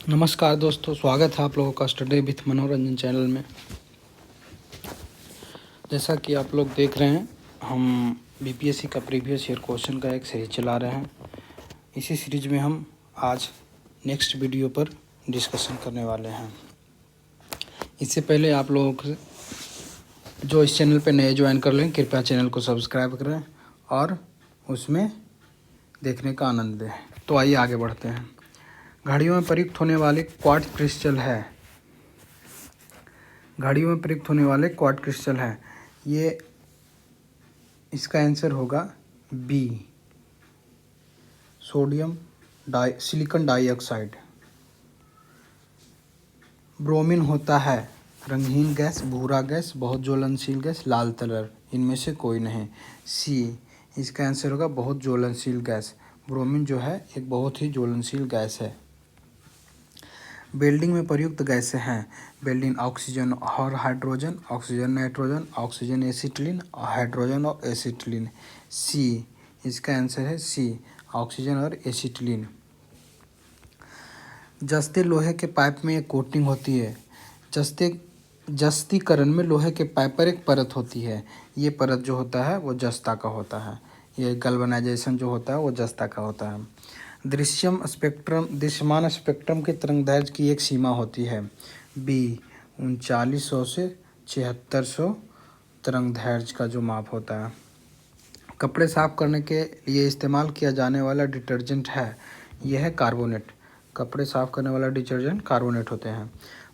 नमस्कार दोस्तों, स्वागत है आप लोगों का स्टडी विथ मनोरंजन चैनल में। जैसा कि आप लोग देख रहे हैं, हम बीपीएससी का प्रीवियस ईयर क्वेश्चन का एक सीरीज चला रहे हैं। इसी सीरीज में हम आज नेक्स्ट वीडियो पर डिस्कशन करने वाले हैं। इससे पहले आप लोगों को जो इस चैनल पर नए ज्वाइन कर लें, कृपया चैनल को सब्सक्राइब करें और उसमें देखने का आनंद लें। तो आइए आगे बढ़ते हैं। घड़ियों में प्रयुक्त होने वाले क्वार्ट्ज क्रिस्टल है। घड़ियों में प्रयुक्त होने वाले क्वार्ट्ज क्रिस्टल है। ये इसका आंसर होगा बी, सिलिकॉन डाइऑक्साइड। ब्रोमीन होता है रंगहीन गैस, भूरा गैस, बहुत ज्वलनशील गैस, लाल कलर। इनमें से कोई नहीं। सी, इसका आंसर होगा बहुत ज्वलनशील गैस। ब्रोमीन जो है एक बहुत ही ज्वलनशील गैस है। वेल्डिंग में प्रयुक्त गैसें हैं। वेल्डिंग ऑक्सीजन और hydrogen, oxygen nitrogen, oxygen acetylene, hydrogen और एसिटिलीन। सी, इसका आंसर है सी, ऑक्सीजन और एसिटिलीन। जस्ते लोहे के पाइप में एक कोटिंग होती है। जस्तीकरण में लोहे के पाइप पर एक परत होती है। ये परत जो होता है वो जस्ता का होता है। ये गैल्वेनाइजेशन जो होता है वो जस्ता का होता है। दृश्यमान स्पेक्ट्रम के तरंगदैर्घ्य की एक सीमा होती है। बी, 3900 से 7600 तरंगदैर्घ्य का जो माप होता है। कपड़े साफ करने के लिए इस्तेमाल किया जाने वाला डिटर्जेंट है, यह है कार्बोनेट। कपड़े साफ करने वाला डिटर्जेंट कार्बोनेट होते हैं।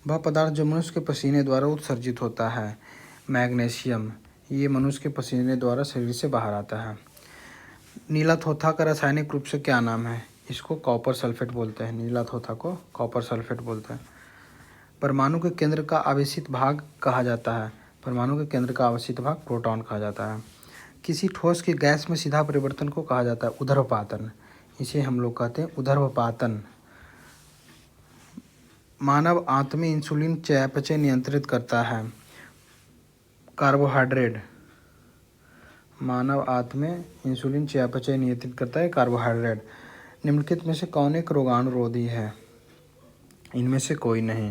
वह पदार्थ जो मनुष्य के पसीने द्वारा उत्सर्जित होता है, मैग्नीशियम। ये मनुष्य के पसीने द्वारा शरीर से बाहर आता है। नीला थोथा का रासायनिक रूप से क्या नाम है? इसको कॉपर सल्फेट बोलते हैं। नीला थोथा को कॉपर सल्फेट बोलते हैं। परमाणु के केंद्र का आवेशित भाग कहा जाता है। परमाणु के केंद्र का आवेशित भाग प्रोटॉन कहा जाता है। किसी ठोस की गैस में सीधा परिवर्तन को कहा जाता है ऊर्ध्वपातन। इसे हम लोग कहते हैं ऊर्ध्वपातन। मानव आंत में इंसुलिन चयापचय नियंत्रित करता है। कार्बोहाइड्रेट। मानव आंत में इंसुलिन चयापचय नियंत्रित करता है कार्बोहाइड्रेट। निम्नलिखित में से कौन एक रोगाणुरोधी है? इनमें से कोई नहीं।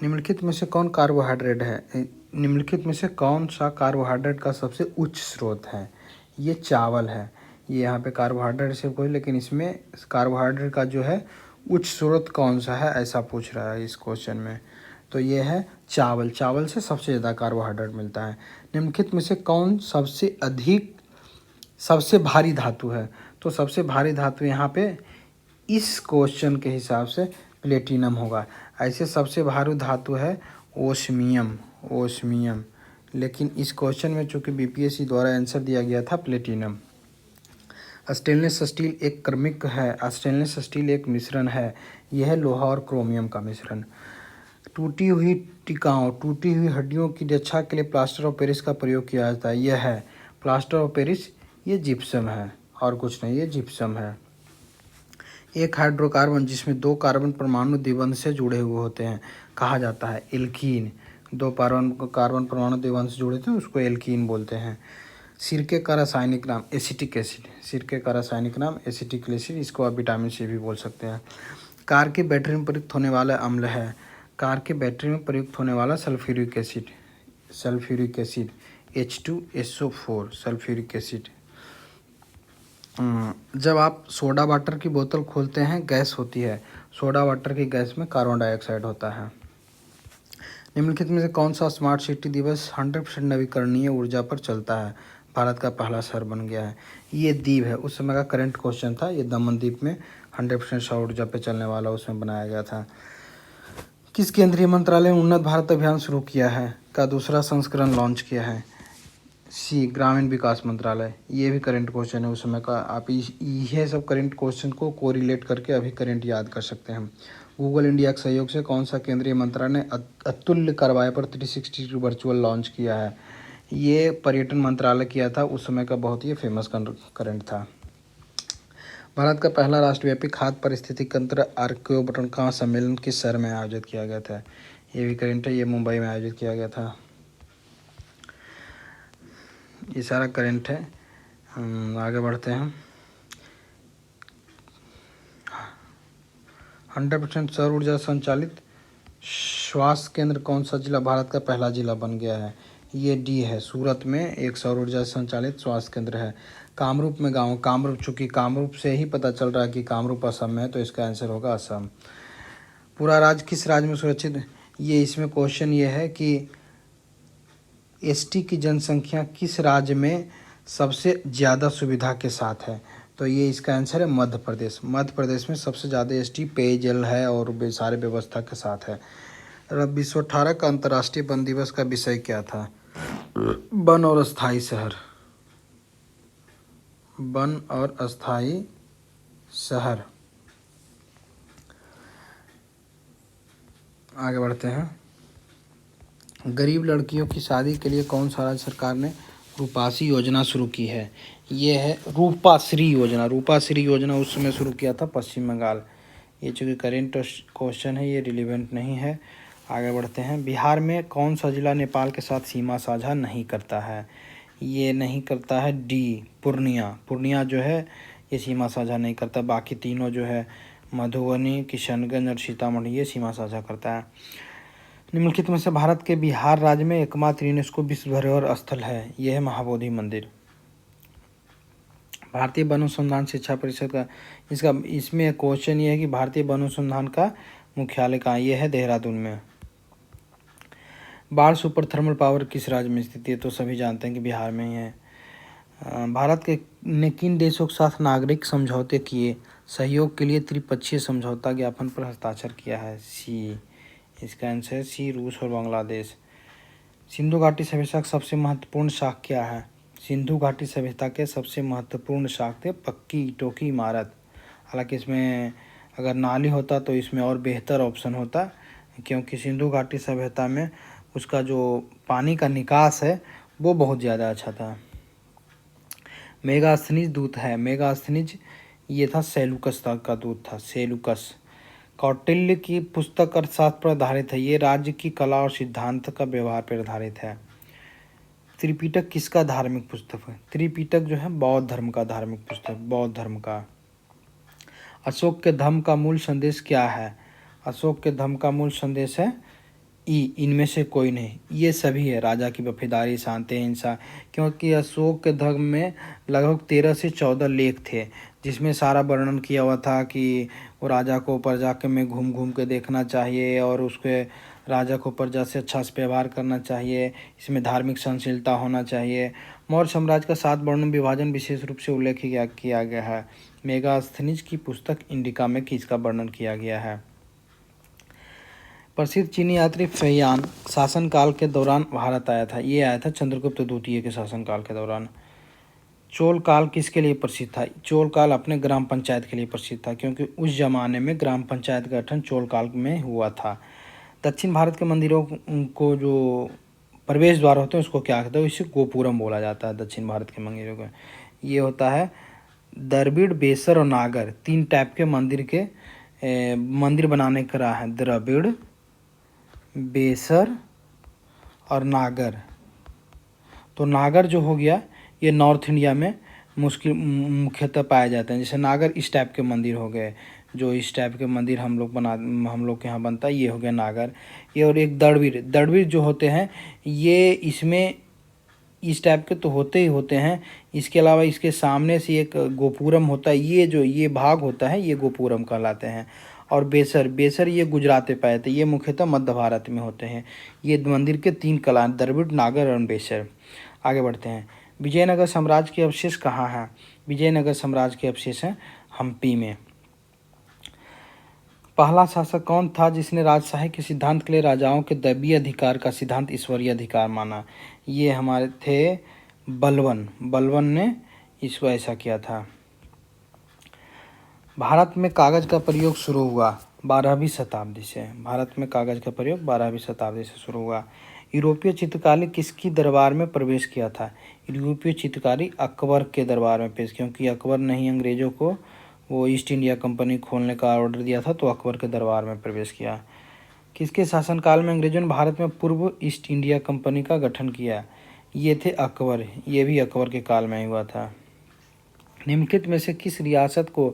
निम्नलिखित में से कौन कार्बोहाइड्रेट है? निम्नलिखित में से कौन सा कार्बोहाइड्रेट का सबसे उच्च स्रोत है? ये चावल है। ये यहाँ पे कार्बोहाइड्रेट से कोई, लेकिन इसमें कार्बोहाइड्रेट का जो है उच्च स्रोत कौन सा है, ऐसा पूछ रहा है इस क्वेश्चन में। तो ये है चावल। चावल से सबसे ज़्यादा कार्बोहाइड्रेट मिलता है। निम्नलिखित में से कौन सबसे भारी धातु है? तो सबसे भारी धातु यहाँ पे इस क्वेश्चन के हिसाब से प्लेटिनम होगा। ऐसे सबसे भारी धातु है ओस्मियम। लेकिन इस क्वेश्चन में चूंकि बीपीएससी द्वारा आंसर दिया गया था प्लेटिनम। स्टेनलेस स्टील एक क्रमिक है। स्टेनलेस स्टील एक मिश्रण है। यह है लोहा और क्रोमियम का मिश्रण। टूटी हुई हड्डियों की रक्षा के लिए प्लास्टर ऑफ पेरिस का प्रयोग किया जाता है। यह है प्लास्टर ऑफ पेरिस। ये जिप्सम है और कुछ नहीं, ये जिप्सम है। एक हाइड्रोकार्बन जिसमें दो कार्बन परमाणु द्विबंध से जुड़े हुए होते हैं कहा जाता है एल्कीन। दो कार्बन परमाणु द्विबंध से जुड़े थे उसको एल्कीन बोलते हैं। सिरके का रासायनिक नाम एसिटिक एसिड। सिरके का रासायनिक नाम एसिटिक एसिड। इसको आप विटामिन सी भी बोल सकते हैं। कार की बैटरी में प्रयुक्त होने वाला अम्ल है। कार की बैटरी में प्रयुक्त होने वाला sulphuric acid H2SO4 sulphuric acid. जब आप सोडा वाटर की बोतल खोलते हैं गैस होती है। सोडा वाटर की गैस में कार्बन डाइऑक्साइड होता है। निम्नलिखित में से कौन सा स्मार्ट सिटी दिवस 100% नवीकरणीय ऊर्जा पर चलता है? भारत का पहला शहर बन गया है। ये द्वीप है, उस समय का करंट क्वेश्चन था। ये दमन द्वीप में 100% सौर ऊर्जा पर चलने वाला उसमें बनाया गया था। किस केंद्रीय मंत्रालय ने उन्नत भारत अभियान शुरू किया है का दूसरा संस्करण लॉन्च किया है? सी, ग्रामीण विकास मंत्रालय। ये भी करंट क्वेश्चन है उस समय का। आप ये सब करंट क्वेश्चन को कोरिलेट करके अभी करंट याद कर सकते हैं। गूगल इंडिया के सहयोग से कौन सा केंद्रीय मंत्रालय ने अतुल्य कार्रवाई पर 360 वर्चुअल लॉन्च किया है? ये पर्यटन मंत्रालय किया था, उस समय का बहुत ही फेमस करंट था। भारत का पहला राष्ट्रव्यापी खाद्य पारिस्थितिकी तंत्र आर्कियोबटन का सम्मेलन किस शहर में आयोजित किया गया था? ये भी करंट है। ये मुंबई में आयोजित किया गया था। ये सारा करंट है। आगे बढ़ते हैं। 100% सौर ऊर्जा संचालित स्वास्थ्य केंद्र कौन सा जिला भारत का पहला जिला बन गया है? ये डी है, सूरत में एक सौर ऊर्जा संचालित स्वास्थ्य केंद्र है। कामरूप में गाँव, कामरूप, चूँकि कामरूप से ही पता चल रहा है कि कामरूप असम में है, तो इसका आंसर होगा असम। पूरा राज्य किस राज्य में सुरक्षित? ये इसमें क्वेश्चन ये है कि एसटी की जनसंख्या किस राज्य में सबसे ज़्यादा सुविधा के साथ है? तो ये इसका आंसर है मध्य प्रदेश। मध्य प्रदेश में सबसे ज़्यादा एसटी पेयजल है और सारे व्यवस्था के साथ है। 2018 का अंतर्राष्ट्रीय वन दिवस का विषय क्या था? वन और अस्थाई शहर। वन और अस्थाई शहर। आगे बढ़ते हैं। गरीब लड़कियों की शादी के लिए कौन सा राज्य सरकार ने रूपाश्री योजना शुरू की है? ये है रूपाश्री योजना। रूपाश्री योजना उस समय शुरू किया था पश्चिम बंगाल। ये चूँकि करेंट क्वेश्चन है, ये रिलेवेंट नहीं है। आगे बढ़ते हैं। बिहार में कौन सा जिला नेपाल के साथ सीमा साझा नहीं करता है? ये नहीं करता है डी, पूर्णिया। पूर्णिया जो है ये सीमा साझा नहीं करता। बाकी तीनों जो है मधुबनी, किशनगंज और सीतामढ़ी ये सीमा साझा करता है। निम्नलिखित में से भारत के बिहार राज्य में एकमात्र यूनेस्को विश्व धरोहर स्थल है, यह है महाबोधि मंदिर। भारतीय वन अनुसंधान शिक्षा परिषद का इसमें क्वेश्चन ये है कि भारतीय वन अनुसंधान का मुख्यालय कहाँ? ये है देहरादून में। बाढ़ सुपर थर्मल पावर किस राज्य में स्थित है? तो सभी जानते हैं कि बिहार में ही है। भारत के ने किन देशों के साथ नागरिक समझौते किए सहयोग के लिए त्रिपक्षीय समझौता ज्ञापन पर हस्ताक्षर किया है? सी, इसका आंसर है सी, रूस और बांग्लादेश। सिंधु घाटी सभ्यता का सबसे महत्वपूर्ण शाख क्या है? सिंधु घाटी सभ्यता के सबसे महत्वपूर्ण शाख थे पक्की ईंटों की इमारत। हालांकि इसमें अगर नाली होता तो इसमें और बेहतर ऑप्शन होता, क्योंकि सिंधु घाटी सभ्यता में उसका जो पानी का निकास है वो बहुत ज़्यादा अच्छा था। मेगास्थनीज दूत है। मेगास्थनीज ये था सेलुकस का दूत था, सेलुकस। कौटिल्य की पुस्तक अर्थशास्त्र पर आधारित है। ये राज्य की कला और सिद्धांत का व्यवहार पर आधारित है। त्रिपिटक किसका धार्मिक पुस्तक है? त्रिपिटक जो है बौद्ध धर्म का धार्मिक पुस्तक, बौद्ध धर्म का। अशोक के धम्म का मूल संदेश क्या है? अशोक के धम्म का मूल संदेश है ई, इनमें से कोई नहीं। ये सभी है, राजा की वफादारी, शांति, हिंसा। क्योंकि अशोक के धम्म में लगभग 13 से 14 लेख थे, जिसमें सारा वर्णन किया हुआ था कि वो राजा को प्रजा के में घूम घूम के देखना चाहिए और उसके राजा को प्रजा से अच्छा से व्यवहार करना चाहिए। इसमें धार्मिक सहनशीलता होना चाहिए। मौर्य साम्राज्य का 7 वर्णन विभाजन विशेष रूप से उल्लेख किया गया है। मेगास्थनीज की पुस्तक इंडिका में किसका वर्णन किया गया है? प्रसिद्ध चीनी यात्री फेयान शासनकाल के दौरान भारत आया था। ये आया था चंद्रगुप्त द्वितीय के शासनकाल के दौरान। चोल काल किसके लिए प्रसिद्ध था? चोल काल अपने ग्राम पंचायत के लिए प्रसिद्ध था, क्योंकि उस जमाने में ग्राम पंचायत का गठन चोल काल में हुआ था। दक्षिण भारत के मंदिरों को जो प्रवेश द्वार होते हैं उसको क्या कहते हैं? इसे गोपुरम बोला जाता है। दक्षिण भारत के मंदिरों का ये होता है द्रविड़, बेसर और नागर। 3 टाइप के मंदिर बनाने का रहा है, द्रविड़, बेसर और नागर। तो नागर जो हो गया ये नॉर्थ इंडिया में मुख्यतः पाए जाते हैं। जैसे नागर इस टाइप के मंदिर हो गए, जो इस टाइप के मंदिर हम लोग के यहाँ बनता है, ये हो गया नागर। ये और एक दड़वीर जो होते हैं ये इसमें इस टाइप के तो होते ही होते हैं। इसके अलावा इसके सामने से एक गोपुरम होता है, ये भाग होता है, ये गोपुरम कहलाते हैं। और बेसर ये गुजरात में पाए थे, ये मुख्यतः मध्य भारत में होते हैं। ये मंदिर के 3 कला, द्रविड़, नागर और बेसर। आगे बढ़ते हैं। विजयनगर साम्राज्य के अवशेष कहाँ हैं? विजयनगर साम्राज्य के अवशेष हैं हम्पी में। पहला शासक कौन था जिसने राजशाही के सिद्धांत के लिए राजाओं के दैवीय अधिकार का सिद्धांत ईश्वरीय अधिकार माना? ये हमारे थे बलवन ने इसको ऐसा किया था। भारत में कागज का प्रयोग शुरू हुआ 12वीं शताब्दी से। भारत में कागज का प्रयोग 12वीं शताब्दी से शुरू हुआ। यूरोपीय चित्रकारी किसकी दरबार में प्रवेश किया था? यूरोपीय चित्रकारी अकबर के दरबार में पेश, क्योंकि अकबर ने ही अंग्रेजों को वो ईस्ट इंडिया कंपनी खोलने का ऑर्डर दिया था, तो अकबर के दरबार में प्रवेश किया। किसके शासनकाल में अंग्रेजों ने भारत में पूर्व ईस्ट इंडिया कंपनी का गठन किया? ये थे अकबर, ये भी अकबर के काल में ही हुआ था। निम्नलिखित में से किस रियासत को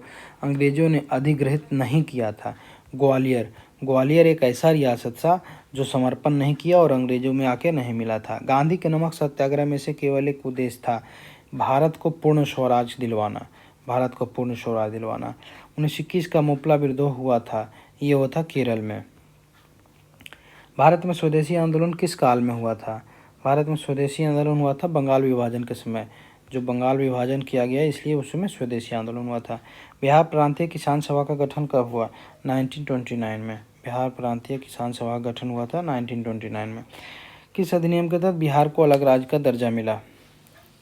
अंग्रेजों ने अधिग्रहित नहीं किया था? ग्वालियर। ग्वालियर एक ऐसा रियासत था जो समर्पण नहीं किया और अंग्रेजों में आके नहीं मिला था। गांधी के नमक सत्याग्रह में से केवल एक उद्देश्य था, भारत को पूर्ण स्वराज दिलवाना। भारत को पूर्ण स्वराज दिलवाना। 1921 का मुपला विद्रोह हुआ था, ये हुआ था केरल में। भारत में स्वदेशी आंदोलन किस काल में हुआ था? भारत में स्वदेशी आंदोलन हुआ था बंगाल विभाजन के समय। जो बंगाल विभाजन किया गया इसलिए उस समय स्वदेशी आंदोलन हुआ था। बिहार प्रांतीय किसान सभा का गठन कब हुआ? 1929 में। बिहार प्रांतीय किसान सभा का गठन हुआ था 1929 में। किस अधिनियम के तहत बिहार को अलग राज्य का दर्जा मिला?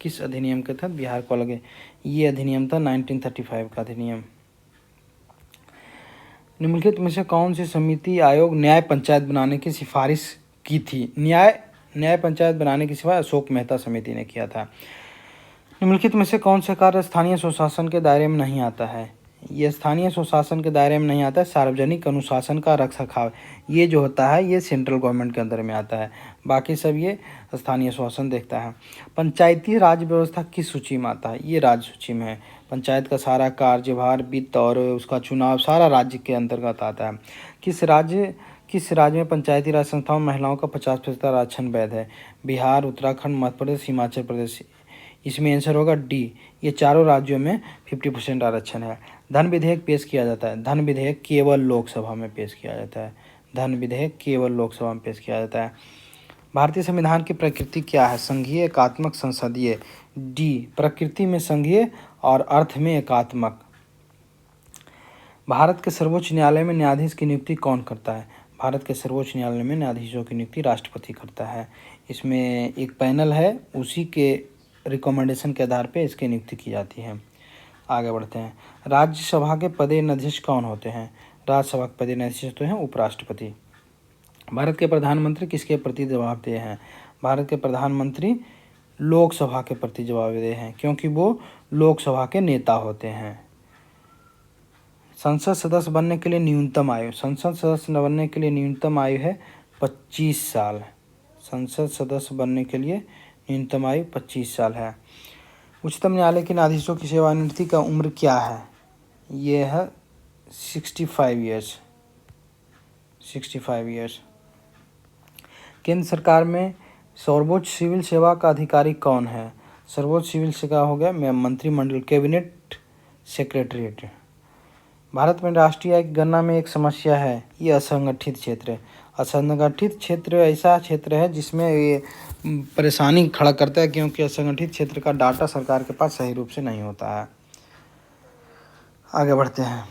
किस अधिनियम के तहत बिहार को अलग? ये अधिनियम था 1935 का अधिनियम। निम्नलिखित में से कौन सी समिति आयोग न्याय पंचायत बनाने की सिफारिश की थी? न्याय पंचायत बनाने की सिफारिश अशोक मेहता समिति ने किया था। निम्नलिखित में से कौन सा कार्य स्थानीय स्वशासन के दायरे में नहीं आता है? ये स्थानीय स्वशासन के दायरे में नहीं आता है सार्वजनिक अनुशासन का रखरखाव। ये जो होता है ये सेंट्रल गवर्नमेंट के अंदर में आता है, बाकी सब ये स्थानीय स्वशासन देखता है। पंचायती राज व्यवस्था किस सूची में आता है? ये राज्य सूची में है। पंचायत का सारा कार्यभार, वित्त और उसका चुनाव सारा राज्य के अंतर्गत आता है। किस राज्य में पंचायती राज संस्थाओं में महिलाओं का 50% आरक्षण वैध है? बिहार, उत्तराखंड, मध्य प्रदेश, हिमाचल प्रदेश। इसमें आंसर होगा डी। ये चारों राज्यों में 50% आरक्षण है। धन विधेयक पेश किया जाता है। धन विधेयक केवल लोकसभा में पेश किया जाता है। धन विधेयक केवल लोकसभा में पेश किया जाता है। भारतीय संविधान की प्रकृति क्या है? संघीय, एकात्मक, संसदीय। डी, प्रकृति में संघीय और अर्थ में एकात्मक। भारत के सर्वोच्च न्यायालय में न्यायाधीश की नियुक्ति कौन करता है? भारत के सर्वोच्च न्यायालय में न्यायाधीशों की नियुक्ति राष्ट्रपति करता है। इसमें एक पैनल है, उसी के रिकमेंडेशन के आधार पे इसकी नियुक्ति की जाती है। आगे बढ़ते हैं। राज्यसभा के पदेनाध्यक्ष कौन होते हैं? राज्यसभा के पदेनाध्यक्ष होते हैं उपराष्ट्रपति। भारत के प्रधानमंत्री किसके प्रति जवाबदेह हैं? भारत के प्रधानमंत्री लोकसभा के प्रति जवाबदेह हैं, क्योंकि वो लोकसभा के नेता होते हैं। संसद सदस्य बनने के लिए न्यूनतम आयु, संसद सदस्य बनने के लिए न्यूनतम आयु है 25 साल। संसद सदस्य बनने के लिए न्यूनतम आयु 25 साल है। उच्चतम न्यायालय के न्यायाधीशों की सेवानिवृत्ति का उम्र क्या है? ये है 65 ईयर्स। 65 ईयर्स। केंद्र सरकार में सर्वोच्च सिविल सेवा का अधिकारी कौन है? सर्वोच्च सिविल सेवा हो गया मंत्रिमंडल, कैबिनेट सेक्रेटरीट। भारत में राष्ट्रीय आय की गणना में एक समस्या है, ये असंगठित क्षेत्र है। असंगठित क्षेत्र ऐसा क्षेत्र है जिसमें ये परेशानी खड़ा करता है, क्योंकि असंगठित क्षेत्र का डाटा सरकार के पास सही रूप से नहीं होता है। आगे बढ़ते हैं।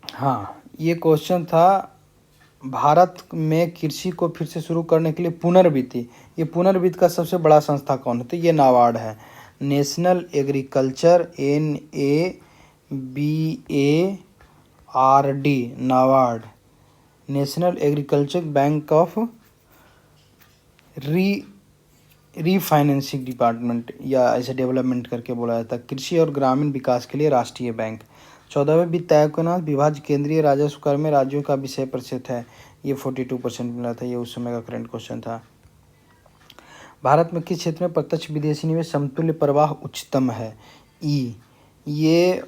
हाँ, ये क्वेश्चन था, भारत में कृषि को फिर से शुरू करने के लिए पुनर्वित्त, ये पुनर्वित्त का सबसे बड़ा संस्था कौन है? तो ये नाबार्ड है। National agriculture, NABARD, NABARD. National agriculture bank of refinancing department या ऐसे डेवलपमेंट करके बोला जाता है। कृषि और ग्रामीण विकास के लिए राष्ट्रीय बैंक। 14वें वित्त आयोग के नाम विभाज्य केंद्रीय राजस्व कर में राज्यों का विषय प्रतिशत है। ये 42% मिला था, ये उस समय का करंट क्वेश्चन था। भारत में किस क्षेत्र में प्रत्यक्ष विदेशी निवेश समतुल्य प्रवाह उच्चतम है? ई, ये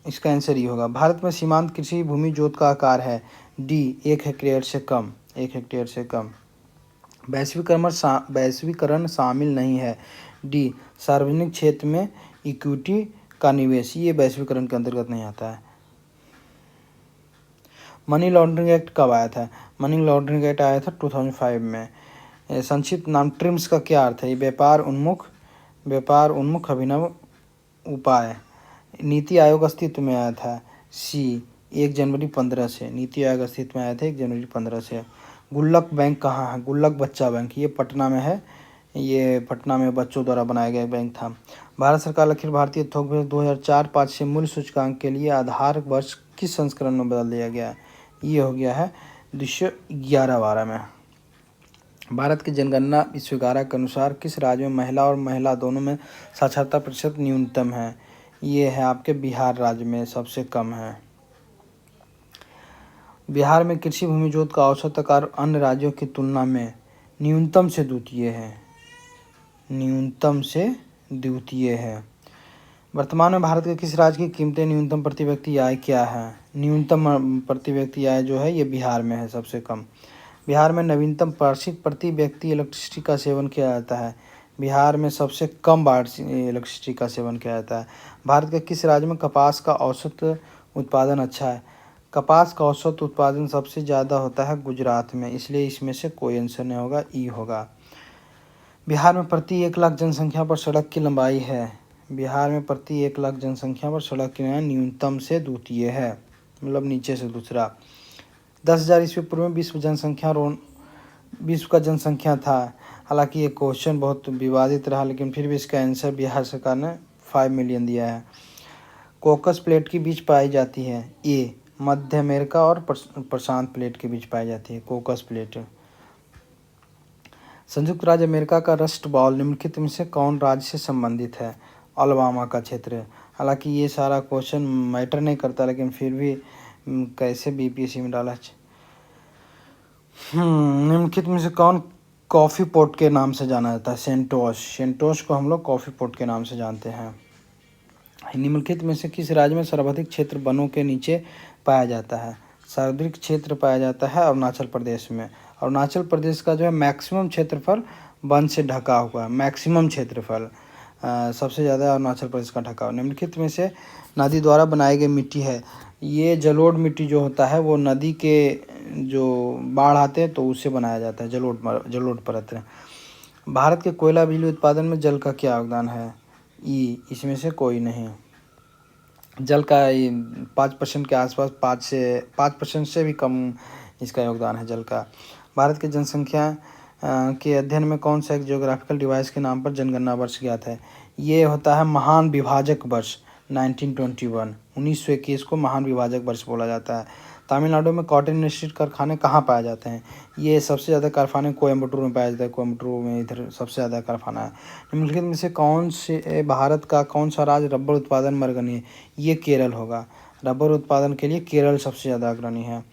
इसका आंसर ये होगा। भारत में सीमांत कृषि भूमि जोत का आकार है? डी, 1 हेक्टेयर से कम। 1 हेक्टेयर से कम। वैश्वीकरण शामिल नहीं है? डी, सार्वजनिक क्षेत्र में इक्विटी का निवेश, ये वैश्वीकरण के अंतर्गत नहीं आता है। मनी लॉन्ड्रिंग एक्ट कब आया था? मनी लॉन्ड्रिंग एक्ट आया था 2005 में। संक्षिप्त नाम ट्रिम्स का क्या अर्थ है? व्यापार उन्मुख अभिनव उपाय। नीति आयोग अस्तित्व में आया था? सी, 1 जनवरी 15 से। नीति आयोग अस्तित्व में आया था 1 जनवरी 15 से। गुल्लक बैंक कहाँ है? गुल्लक बच्चा बैंक, ये पटना में है। ये पटना में बच्चों द्वारा बनाया गया बैंक था। भारत सरकार अखिल भारतीय थोक बजारो 2004-05 से मूल्य सूचकांक के लिए आधार वर्ष किस संस्करण में बदल दिया गया है? ये हो गया है 2011-12 में। भारत की जनगणना 2011 के अनुसार किस राज्य में महिला और महिला दोनों में साक्षरता प्रतिशत न्यूनतम है? ये है आपके बिहार राज्य में सबसे कम है। बिहार में कृषि भूमि जोत का औसत आकार अन्य राज्यों की तुलना में न्यूनतम से द्वितीय है। न्यूनतम से द्वितीय है। वर्तमान में भारत के किस राज्य की कीमतें न्यूनतम प्रति व्यक्ति आय क्या है? न्यूनतम प्रति व्यक्ति आय जो है ये बिहार में है सबसे कम। बिहार में नवीनतम वार्षिक प्रति व्यक्ति इलेक्ट्रिसिटी का सेवन किया जाता है। बिहार में सबसे कम वार्षिक इलेक्ट्रिसिटी का सेवन किया जाता है। भारत के किस राज्य में कपास का औसत उत्पादन अच्छा है? कपास का औसत उत्पादन सबसे ज़्यादा होता है गुजरात में, इसलिए इसमें से कोई आंसर नहीं होगा, ई होगा। बिहार में प्रति 1 लाख जनसंख्या पर सड़क की लंबाई है। बिहार में प्रति 1 लाख जनसंख्या पर सड़क की लंबाई न्यूनतम से द्वितीय है, मतलब नीचे से दूसरा। 10,000 ईस्वी पूर्व में विश्व का जनसंख्या था। हालांकि ये क्वेश्चन बहुत विवादित रहा, लेकिन फिर भी इसका आंसर बिहार सरकार ने 5 मिलियन दिया है। कॉकस प्लेट के बीच पाई जाती है? ए मध्य अमेरिका और प्रशांत प्लेट के बीच पाई जाती है कॉकस प्लेट। संयुक्त राज्य अमेरिका का रस्ट बॉल निम्नलिखित में से कौन राज्य से संबंधित है? अलबामा का क्षेत्र। हालांकि ये सारा क्वेश्चन मैटर नहीं करता, लेकिन फिर भी कैसे बीपीएससी में डाला। निम्नलिखित में से कौन कॉफ़ी पोट के नाम से जाना जाता है? सेंटोस। सेंटोस को हम लोग कॉफ़ी पोट के नाम से जानते हैं। निम्नलिखित में से किस राज्य में सर्वाधिक क्षेत्र वनों के नीचे पाया जाता है? सर्वाधिक क्षेत्र पाया जाता है अरुणाचल प्रदेश में। अरुणाचल प्रदेश का जो है मैक्सिमम क्षेत्रफल वन से ढका हुआ है। मैक्सिमम क्षेत्रफल सबसे ज़्यादा अरुणाचल प्रदेश का ढका हुआ। निम्नलिखित में से नदी द्वारा बनाई गई मिट्टी है? ये जलोढ़ मिट्टी जो होता है वो नदी के जो बाढ़ आते हैं तो उससे बनाया जाता है, जलोढ़ परत। भारत के कोयला बिजली उत्पादन में जल का क्या योगदान है? ई इसमें से कोई नहीं। जल का 5% के आसपास, 5% से भी कम इसका योगदान है जल का। भारत की जनसंख्या के अध्ययन में कौन सा एक जियोग्राफिकल डिवाइस के नाम पर जनगणना वर्ष ज्ञात है? ये होता है महान विभाजक वर्ष 1921। 1921 को महान विभाजक वर्ष बोला जाता है। तमिलनाडु में कॉटन इंडस्ट्री कारखाने कहाँ पाए जाते हैं? ये सबसे ज़्यादा कारखाने कोयम्बटूर में पाया जाता है। कोयम्बटूर में इधर सबसे ज़्यादा कारखाना है। निम्नलिखित में से कौन से भारत का कौन सा राज्य रबर उत्पादन में अग्रणी है? ये केरल होगा। रबर उत्पादन के लिए केरल सबसे ज़्यादा अग्रणी है।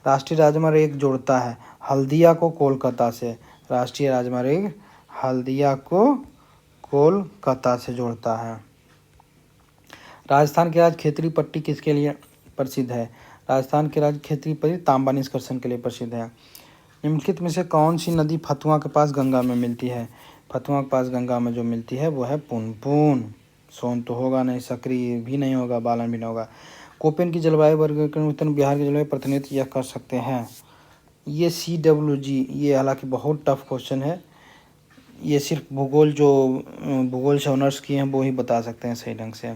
राष्ट्रीय राजमार्ग एक जोड़ता है हल्दिया को कोलकाता से। राष्ट्रीय राजमार्ग हल्दिया को कोलकाता से जोड़ता है। राजस्थान की राज्य खेतरी पट्टी किसके लिए प्रसिद्ध है? राजस्थान की राज्य खेतरी पट्टी तांबा निष्कर्षण के लिए प्रसिद्ध है। निम्नलिखित में से कौन सी नदी फतुआ के पास गंगा में मिलती है? फतुआ के पास गंगा में जो मिलती है वो है पुनपुन। सोन तो होगा नहीं, सक्रिय भी नहीं होगा, बालन भी नहीं होगा। कोपेन की जलवायु वर्गीकरण उत्तर बिहार की जलवायु प्रतिनिधित्व यह कर सकते हैं? ये CWG, ये हालांकि बहुत टफ क्वेश्चन है। ये सिर्फ भूगोल से ऑनर्स किए हैं वो ही बता सकते हैं सही ढंग से।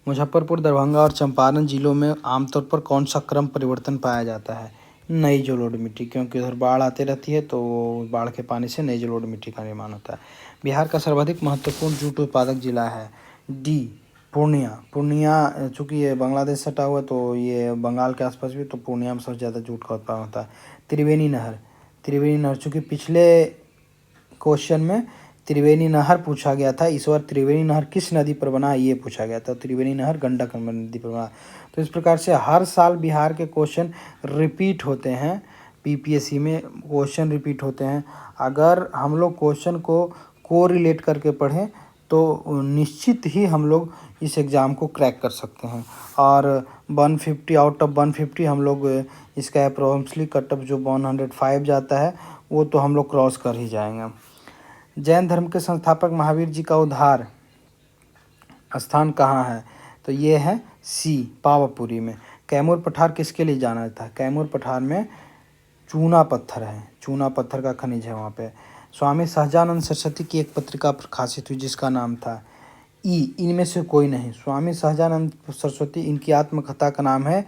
मुजफ्फरपुर, दरभंगा और चंपारण जिलों में आमतौर पर कौन सा क्रम परिवर्तन पाया जाता है? नई जलोढ़ मिट्टी, क्योंकि उधर बाढ़ आती रहती है तो बाढ़ के पानी से नई जलोढ़ मिट्टी का निर्माण होता है। बिहार का सर्वाधिक महत्वपूर्ण जूट उत्पादक जिला है? डी पूर्णिया। पूर्णिया चूँकि ये बांग्लादेश सटा हुआ तो ये बंगाल के आसपास भी, तो पूर्णिया में सबसे ज़्यादा जूट का उत्पादन होता है। त्रिवेणी नहर चूँकि पिछले क्वेश्चन में त्रिवेणी नहर पूछा गया था, इस बार त्रिवेणी नहर किस नदी पर बना ये पूछा गया था। त्रिवेणी नहर गंडक नदी पर बना। तो इस प्रकार से हर साल बिहार के क्वेश्चन रिपीट होते हैं। पीपीएससी में क्वेश्चन रिपीट होते हैं। अगर हम लोग क्वेश्चन को रिलेट करके पढ़ें तो निश्चित ही हम लोग इस एग्ज़ाम को क्रैक कर सकते हैं। और 150 आउट ऑफ 150 हम लोग इसका अप्रोक्सीमेटली कटअप जो 105 जाता है वो तो हम लोग क्रॉस कर ही जाएंगे। जैन धर्म के संस्थापक महावीर जी का उद्धार स्थान कहाँ है? तो ये है सी पावापुरी में। कैमूर पठार किसके लिए जाना जाता है? कैमूर पठार में चूना पत्थर है, चूना पत्थर का खनिज है वहाँ पे। स्वामी सहजानंद सरस्वती की एक पत्रिका प्रकाशित हुई जिसका नाम था ई, इनमें से कोई नहीं। स्वामी सहजानंद सरस्वती, इनकी आत्मकथा का नाम है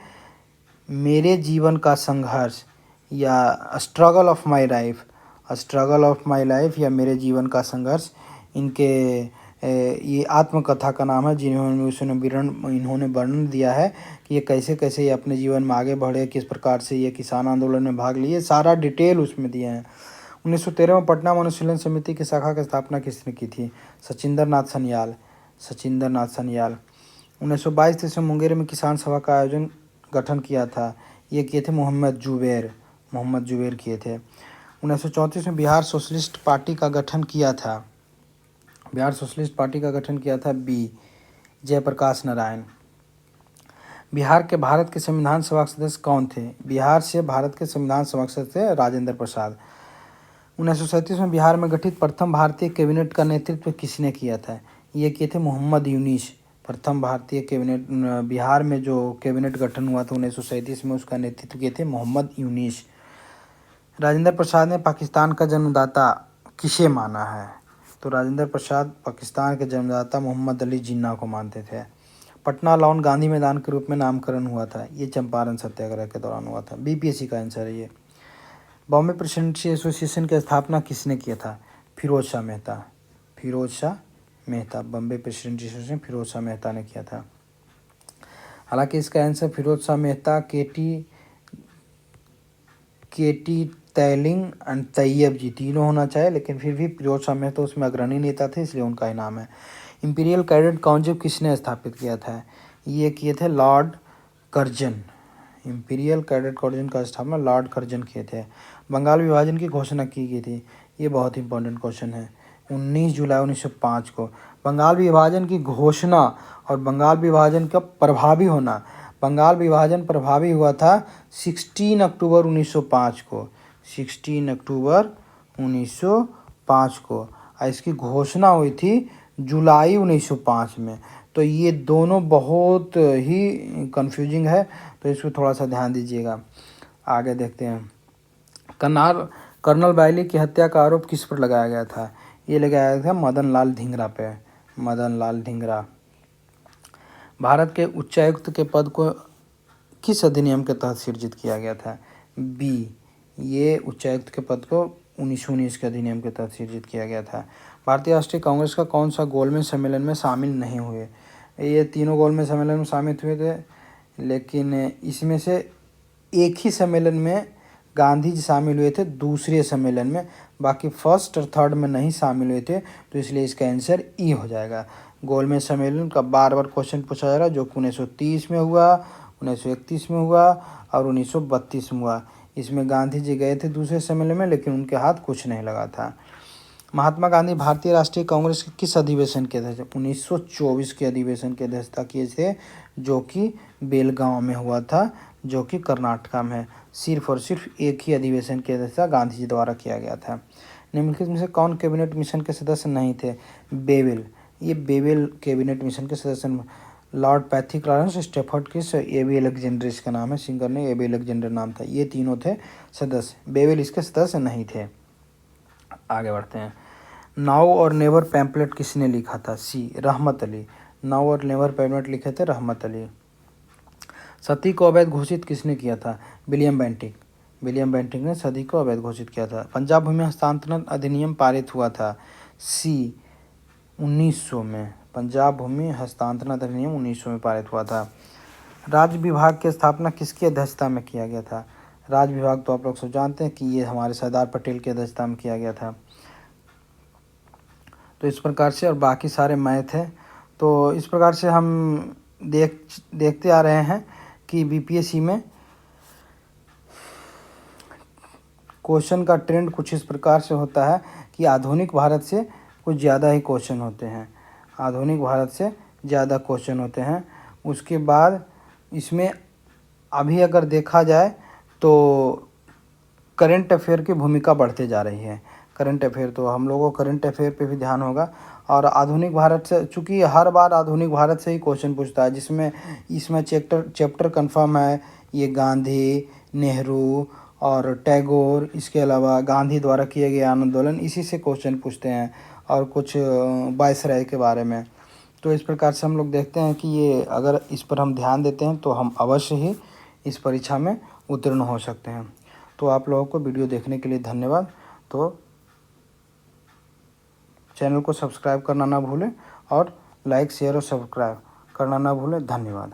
मेरे जीवन का संघर्ष या struggle of my life. Struggle of my life या मेरे जीवन का संघर्ष, इनके ये आत्मकथा का नाम है, इन्होंने वर्णन दिया है कि ये कैसे कैसे ये अपने जीवन में आगे बढ़े, किस प्रकार से ये किसान आंदोलन में भाग लिए, सारा डिटेल उसमें दिए हैं। 1913 में पटना अनुशीलन समिति की शाखा की स्थापना किसने की थी? सचिंदर नाथ सन्याल। 1922 में मुंगेर में किसान सभा का गठन किया था, ये किए थे मोहम्मद जुबैर किए थे। 1934 में बिहार सोशलिस्ट पार्टी का गठन किया था, बिहार सोशलिस्ट पार्टी का गठन किया था बी जयप्रकाश नारायण। बिहार के भारत के संविधान सभा के सदस्य कौन थे? बिहार से भारत के संविधान सभा के सदस्य राजेंद्र प्रसाद। 1937 में बिहार में गठित प्रथम भारतीय कैबिनेट का नेतृत्व किसने किया था? ये किए थे मोहम्मद यूनिस। प्रथम भारतीय कैबिनेट बिहार में जो कैबिनेट गठन हुआ था 1937 में, उसका नेतृत्व किए थे मोहम्मद यूनिस। राजेंद्र प्रसाद ने पाकिस्तान का जन्मदाता किसे माना है? तो राजेंद्र प्रसाद पाकिस्तान के जन्मदाता मोहम्मद अली जिन्ना को मानते थे। पटना लॉन गांधी मैदान के रूप में नामकरण हुआ था, ये चंपारण सत्याग्रह के दौरान हुआ था। बीपीएससी का आंसर है ये। बॉम्बे प्रेसिडेंसी एसोसिएशन की स्थापना किसने किया था? फिरोज शाह मेहता। फिरोज शाह मेहता, बॉम्बे प्रेसिडेंसी एसोसिएशन फिरोज शाह मेहता ने किया था। हालांकि इसका answer Firoz Shah Mehta, K T Telang and Tyabji तीनों होना चाहिए, लेकिन फिर भी फिरोज शाह मेहता उसमें अग्रणी नेता थे, इसलिए उनका ही नाम है। इंपीरियल कैडेट काउंसिल किसने स्थापित किया था? ये किए थे Lord Curzon. Imperial cadet council का स्थापना लॉर्ड कर्जन किए थे। बंगाल विभाजन की घोषणा की गई थी, ये बहुत इंपॉर्टेंट क्वेश्चन है। 19 जुलाई 1905 को बंगाल विभाजन की घोषणा और बंगाल विभाजन का प्रभावी होना। बंगाल विभाजन प्रभावी हुआ था 16 अक्टूबर 1905 को। 16 अक्टूबर 1905 को, और इसकी घोषणा हुई थी जुलाई 1905 में। तो ये दोनों बहुत ही कंफ्यूजिंग है, तो इस पर थोड़ा सा ध्यान दीजिएगा। आगे देखते हैं। कर्नल बाइली की हत्या का आरोप किस पर लगाया गया था? ये लगाया गया था मदन लाल धिंगरा पे। मदन लाल धिंगरा। भारत के उच्चायुक्त के पद को किस अधिनियम के तहत सृजित किया गया था? बी, ये उच्चायुक्त के पद को 1919 के अधिनियम के तहत सृजित किया गया था। भारतीय राष्ट्रीय कांग्रेस का कौन सा गोलमेज सम्मेलन में शामिल नहीं हुए? ये तीनों गोलमेज सम्मेलन में शामिल हुए थे, लेकिन इसमें से एक ही सम्मेलन में गांधी जी शामिल हुए थे, दूसरे सम्मेलन में। बाकी फर्स्ट और थर्ड में नहीं शामिल हुए थे, तो इसलिए इसका आंसर ई हो जाएगा। गोलमेज सम्मेलन का बार बार क्वेश्चन पूछा जा रहा है, जो कि 1930 में हुआ, 1931 में हुआ और 1932 में हुआ। इसमें गांधी जी गए थे दूसरे सम्मेलन में, लेकिन उनके हाथ कुछ नहीं लगा था। महात्मा गांधी भारतीय राष्ट्रीय कांग्रेस के किस अधिवेशन के अध्यक्ष? 1924 के अधिवेशन की अध्यक्षता किए थे, जो कि बेलगांव में हुआ था, जो कि कर्नाटका में है। सिर्फ और सिर्फ एक ही अधिवेशन की अध्यक्षता गांधी जी द्वारा किया गया था। निम्नलिखित में से कौन कैबिनेट मिशन के सदस्य नहीं थे? बेवेल। ये बेवेल कैबिनेट मिशन के सदस्य। लॉर्ड पैथिक लॉरेंस, स्टेफर्ड किस, एबी अलेक्जेंडर इसका नाम है, सिंगर ने एबी अलेक्जेंडर नाम था। ये तीनों थे सदस्य, बेवेल इसके सदस्य नहीं थे। आगे बढ़ते हैं। नाउ और नेवर पैम्पलेट किसने लिखा था? सी, रहमत अली। नाउ और नेवर पैम्पलेट लिखे थे रहमत अली। सती को अवैध घोषित किसने किया था? William Bentinck. विलियम बेंटिक ने सती को अवैध घोषित किया था। पंजाब भूमि हस्तांतरण अधिनियम पारित हुआ था। सी, 1900 में। पंजाब भूमि हस्तांतरण अधिनियम 1900 में पारित हुआ था। राज्य विभाग की स्थापना किसकी अध्यक्षता में किया गया था? राज्य विभाग तो आप लोग सब जानते हैं कि ये हमारे सरदार पटेल की अध्यक्षता में किया गया था। तो इस प्रकार से, और बाकी सारे मैथ है। तो इस प्रकार से हम देखते आ रहे हैं कि बीपीएससी में क्वेश्चन का ट्रेंड कुछ इस प्रकार से होता है कि आधुनिक भारत से कुछ ज़्यादा ही क्वेश्चन होते हैं। आधुनिक भारत से ज़्यादा क्वेश्चन होते हैं। उसके बाद इसमें अभी अगर देखा जाए तो करंट अफेयर की भूमिका बढ़ते जा रही है। करंट अफेयर, तो हम लोगों को करंट अफेयर पे भी ध्यान होगा। और आधुनिक भारत से, चूँकि हर बार आधुनिक भारत से ही क्वेश्चन पूछता है, जिसमें इसमें चैप्टर कंफर्म है। ये गांधी, नेहरू और टैगोर, इसके अलावा गांधी द्वारा किए गए आंदोलन, इसी से क्वेश्चन पूछते हैं, और कुछ वायसराय के बारे में। तो इस प्रकार से हम लोग देखते हैं कि ये, अगर इस पर हम ध्यान देते हैं तो हम अवश्य ही इस परीक्षा में उत्तीर्ण हो सकते हैं। तो आप लोगों को वीडियो देखने के लिए धन्यवाद। तो चैनल को सब्सक्राइब करना ना भूलें, और लाइक, शेयर और सब्सक्राइब करना ना भूलें। धन्यवाद।